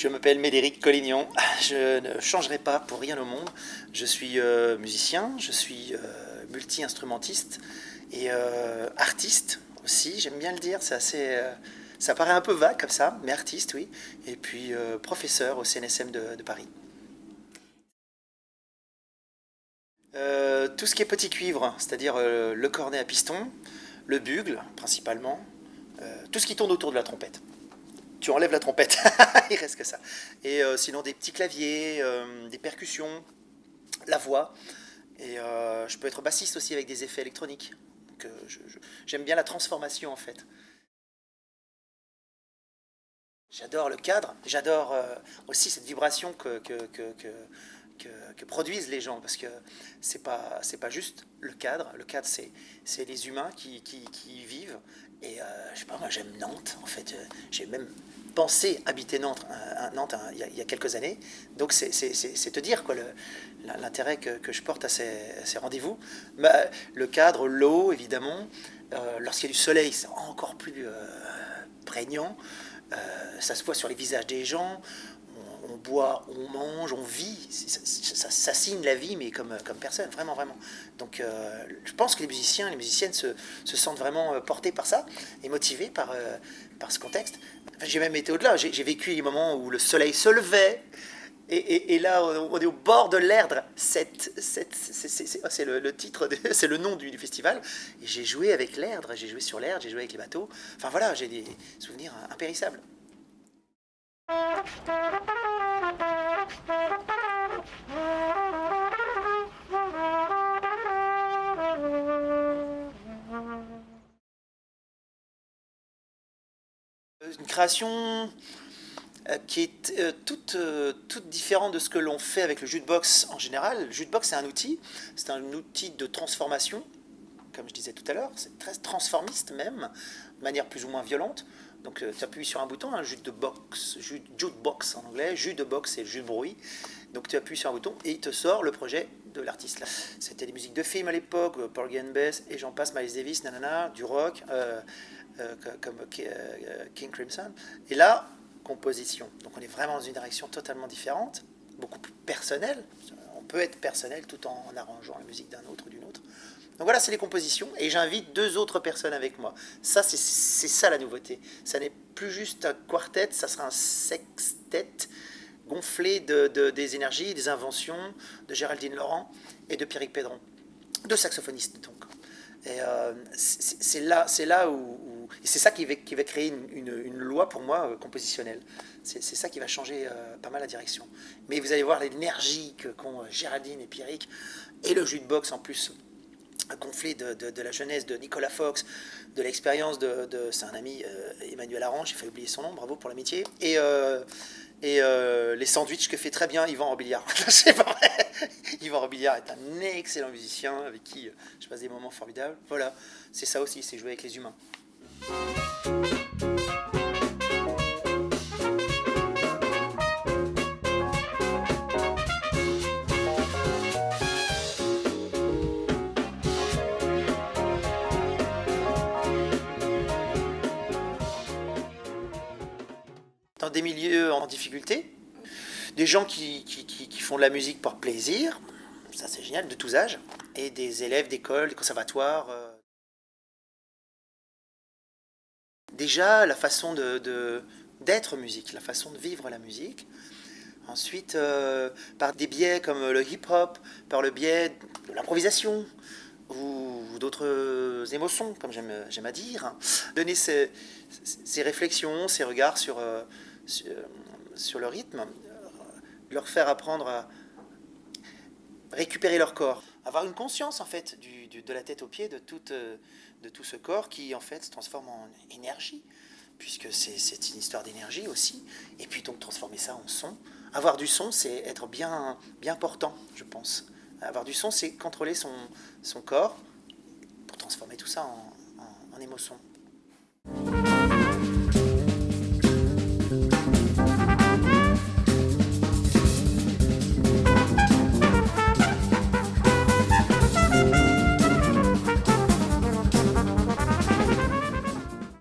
Je m'appelle Médéric Collignon, je ne changerai pas pour rien au monde. Je suis musicien, je suis multi-instrumentiste et artiste aussi, j'aime bien le dire, c'est assez, ça paraît un peu vague comme ça, mais artiste oui, et puis professeur au CNSM de Paris. Tout ce qui est petit cuivre, c'est-à-dire le cornet à piston, le bugle principalement, tout ce qui tourne autour de la trompette. Tu enlèves la trompette, il reste que ça. Et sinon des petits claviers, des percussions, la voix. Et je peux être bassiste aussi avec des effets électroniques. Donc, j'aime bien la transformation en fait. J'adore le cadre, j'adore aussi cette vibration que produisent les gens, parce que c'est pas juste le cadre c'est les humains qui y vivent, et je sais pas, moi j'aime Nantes, en fait, j'ai même pensé habiter Nantes, il y a quelques années, donc c'est te dire quoi, l'intérêt que je porte à ces rendez-vous. Bah, le cadre, l'eau évidemment, lorsqu'il y a du soleil c'est encore plus prégnant. Ça se voit sur les visages des gens, on boit, on mange, on vit, ça signe la vie, mais comme personne, vraiment, vraiment. Donc je pense que les musiciens, les musiciennes se sentent vraiment portés par ça, et motivés par ce contexte. Enfin, j'ai même été au-delà, j'ai vécu les moments où le soleil se levait, et là, on est au bord de l'Erdre. C'est le titre, c'est le nom du festival. Et j'ai joué avec l'Erdre, j'ai joué sur l'Erdre, j'ai joué avec les bateaux. Enfin voilà, j'ai des souvenirs impérissables. Une création qui est toute différente de ce que l'on fait avec le jukebox en général. Le jukebox, c'est un outil de transformation, comme je disais tout à l'heure, c'est très transformiste même, de manière plus ou moins violente. Donc tu appuies sur un bouton, un jukebox en anglais, jus de box c'est jus de bruit. Donc tu appuies sur un bouton et il te sort le projet de l'artiste là. C'était des musiques de films à l'époque, Porgy and Bess et j'en passe, Miles Davis, nanana, du rock, comme King Crimson. Et là, composition. Donc on est vraiment dans une direction totalement différente, beaucoup plus personnelle. On peut être personnel tout en arrangeant la musique d'un autre ou d'une autre. Donc voilà, c'est les compositions, et j'invite deux autres personnes avec moi. Ça, c'est ça la nouveauté. Ça n'est plus juste un quartet, ça sera un sextet gonflé des énergies, des inventions de Géraldine Laurent et de Pierrick Pédron. Deux saxophonistes, donc. Et c'est là où et c'est ça qui va créer une loi pour moi compositionnelle. C'est ça qui va changer pas mal la direction. Mais vous allez voir l'énergie qu'ont Géraldine et Pierrick, et le jukebox en plus gonflé de la jeunesse de Nicolas Fox, de l'expérience c'est un ami, Emmanuel Arange, j'ai failli oublier son nom, bravo pour l'amitié, et les sandwichs que fait très bien Yvan Robiliard. C'est pas vrai. Yvan Robiliard est un excellent musicien avec qui je passe des moments formidables. Voilà, c'est ça aussi, c'est jouer avec les humains. Dans des milieux en difficulté, des gens qui font de la musique par plaisir, ça c'est génial, de tous âges, et des élèves d'école, des conservatoires. Déjà, la façon d'être musique, la façon de vivre la musique. Ensuite, par des biais comme le hip-hop, par le biais de l'improvisation, ou d'autres émotions, comme j'aime à dire. Donner ces réflexions, ces regards sur, sur le rythme, leur faire apprendre à récupérer leur corps, avoir une conscience en fait de la tête aux pieds de tout ce corps qui en fait se transforme en énergie, puisque c'est une histoire d'énergie aussi, et puis donc transformer ça en son. Avoir du son, c'est être bien portant, je pense. Avoir du son, c'est contrôler son corps pour transformer tout ça en émotion.